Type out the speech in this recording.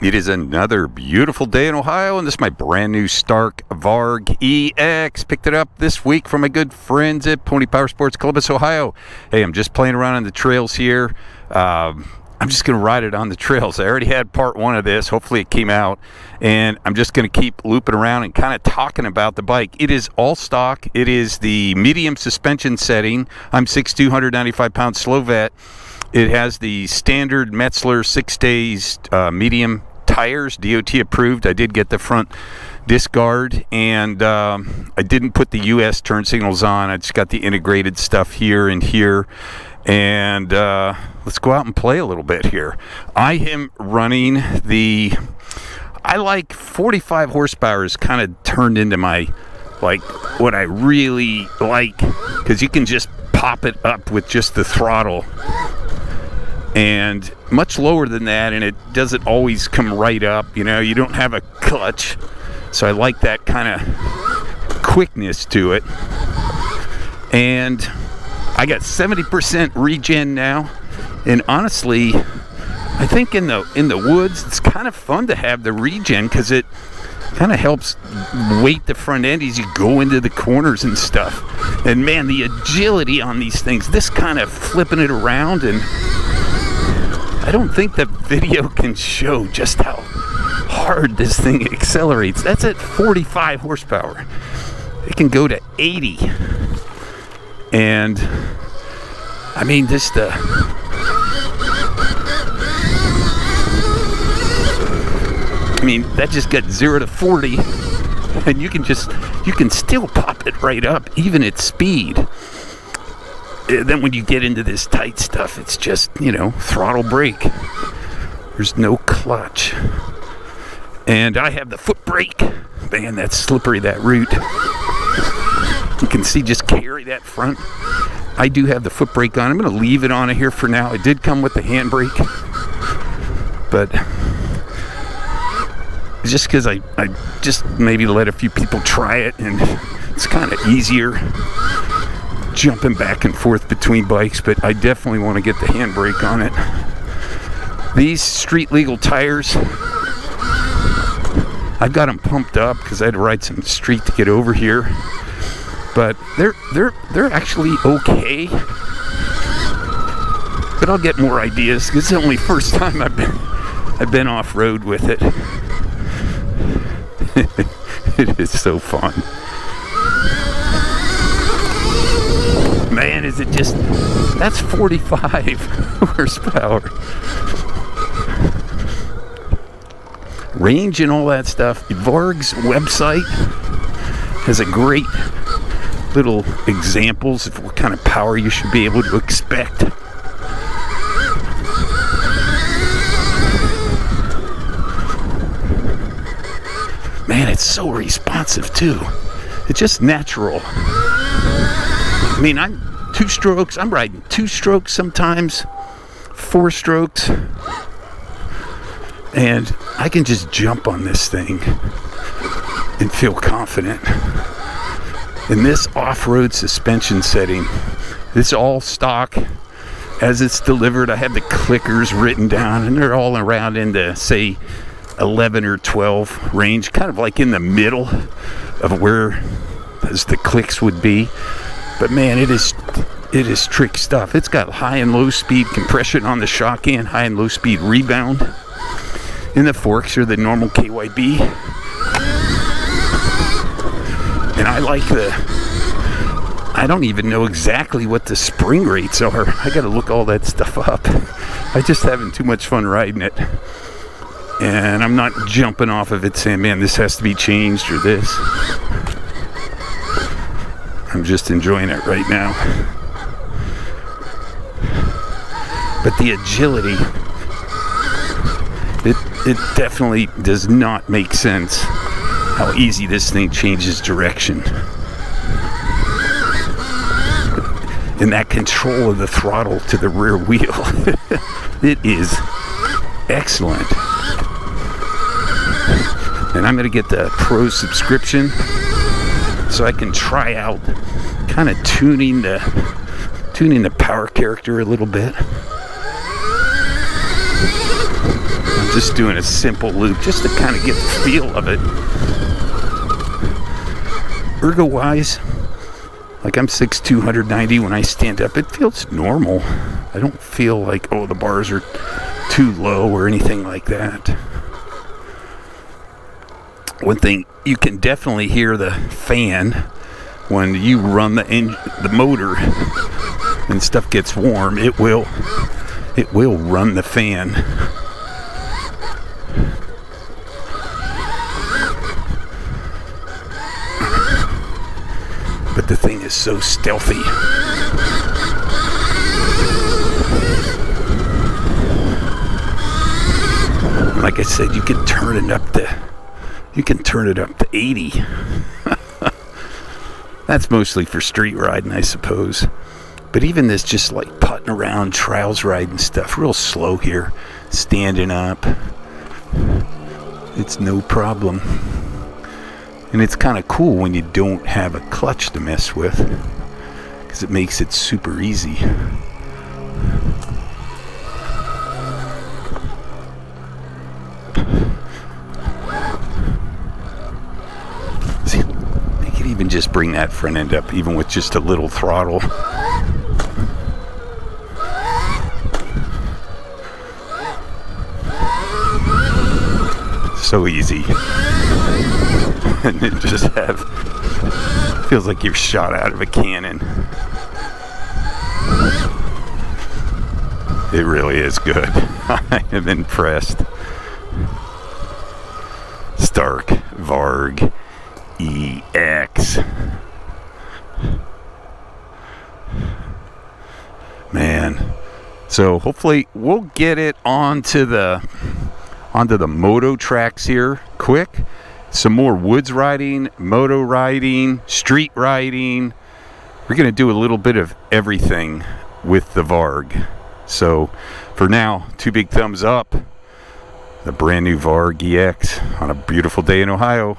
It is another beautiful day in Ohio, and this is my brand new Stark Varg EX. Picked it up this week from my good friends at Pony Powersports, Columbus, Ohio. Hey, I'm just playing around on the trails here. I'm just going to ride it on the trails. I already had part one of this. Hopefully it came out. And I'm just going to keep looping around and kind of talking about the bike. It is all stock. It is the medium suspension setting. I'm 6'2", 195-pound slow vet. It has the standard Metzler 6 days medium tires, DOT approved. I did get the front disc guard, and I didn't put the US turn signals on. I just got the integrated stuff here and here. And let's go out and play a little bit here. I am running the, I like 45 horsepower is kind of turned into my, like, what I really like, because you can just pop it up with just the throttle. And much lower than that, and it doesn't always come right up. You know, you don't have a clutch, so I like that kind of quickness to it. And I got 70% regen now, and honestly, I think in the woods it's kind of fun to have the regen because it kind of helps weight the front end as you go into the corners and stuff. And man, the agility on these things, this kind of flipping it around, and I don't think the video can show just how hard this thing accelerates. That's at 45 horsepower. It can go to 80. And I mean, just that just got 0 to 40, and you can still pop it right up even at speed. Then when you get into this tight stuff, it's just, you know, throttle brake. There's no clutch. And I have the foot brake. Man, that's slippery, that route. You can see, just carry that front. I do have the foot brake on. I'm going to leave it on here for now. It did come with the handbrake. But just because I just maybe let a few people try it, and it's kind of easier jumping back and forth between bikes, but I definitely want to get the handbrake on it. These street legal tires, I've got them pumped up because I had to ride some street to get over here, but they're actually okay. But I'll get more ideas because it's the only first time I've been off road with it. It is so fun. Man, is it just, that's 45 horsepower. Range and all that stuff. Varg's website has a great little examples of what kind of power you should be able to expect. Man, it's so responsive too. It's just natural. I mean, I'm 2 strokes. I'm riding 2 strokes sometimes, 4 strokes, and I can just jump on this thing and feel confident. In this off-road suspension setting, it's all stock as it's delivered. I have the clickers written down, and they're all around in the, say, 11 or 12 range, kind of like in the middle of where as the clicks would be. But man, it is trick stuff. It's got high and low speed compression on the shock end, high and low speed rebound. And the forks are the normal KYB. And I like I don't even know exactly what the spring rates are. I gotta look all that stuff up. I'm just having too much fun riding it. And I'm not jumping off of it saying, man, this has to be changed or this. I'm just enjoying it right now. But the agility, it definitely does not make sense how easy this thing changes direction. And that control of the throttle to the rear wheel, it is excellent. And I'm going to get the Pro subscription so I can try out kind of tuning the power character a little bit. I'm just doing a simple loop just to kind of get the feel of it. Ergo wise, like I'm 6'2", 190 when I stand up. It feels normal. I don't feel like, oh, the bars are too low or anything like that. One thing, you can definitely hear the fan when you run the motor and stuff gets warm. It will run the fan. But the thing is so stealthy. Like I said, you can turn it up to 80. That's mostly for street riding, I suppose. But even this just like putting around, trials riding stuff, real slow here, standing up, it's no problem. And it's kind of cool when you don't have a clutch to mess with, because it makes it super easy. See, you can even just bring that front end up, even with just a little throttle. So easy. And it just feels like you're shot out of a cannon. It really is good. I am impressed. Stark Varg EX. Man. So hopefully we'll get it onto the moto tracks here quick. Some more woods riding, moto riding, street riding. We're going to do a little bit of everything with the Varg. So for now, 2 big thumbs up. The brand new Varg EX on a beautiful day in Ohio.